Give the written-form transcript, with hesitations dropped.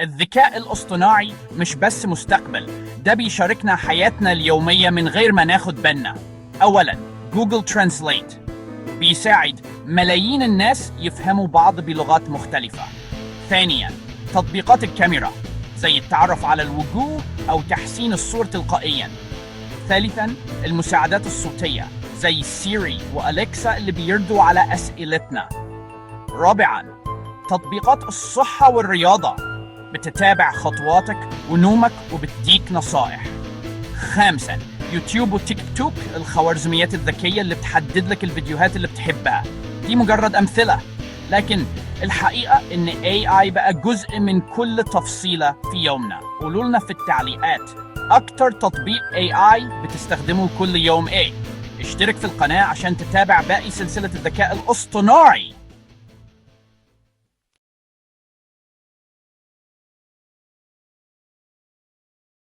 الذكاء الاصطناعي مش بس مستقبل، ده بيشاركنا حياتنا اليومية من غير ما ناخد بالنا. أولاً، جوجل ترانسليت بيساعد ملايين الناس يفهموا بعض بلغات مختلفة. ثانياً، تطبيقات الكاميرا زي التعرف على الوجوه أو تحسين الصور تلقائياً. ثالثاً، المساعدات الصوتية زي سيري وأليكسا اللي بيردوا على أسئلتنا. رابعاً، تطبيقات الصحة والرياضة بتتابع خطواتك ونومك وبتديك نصائح. خامساً، يوتيوب وتيك توك، الخوارزميات الذكية اللي بتحدد لك الفيديوهات اللي بتحبها. دي مجرد أمثلة، لكن الحقيقة إن AI بقى جزء من كل تفصيلة في يومنا. قولوا لنا في التعليقات أكتر تطبيق AI بتستخدمه كل يوم إيه؟ اشترك في القناة عشان تتابع باقي سلسلة الذكاء الاصطناعي.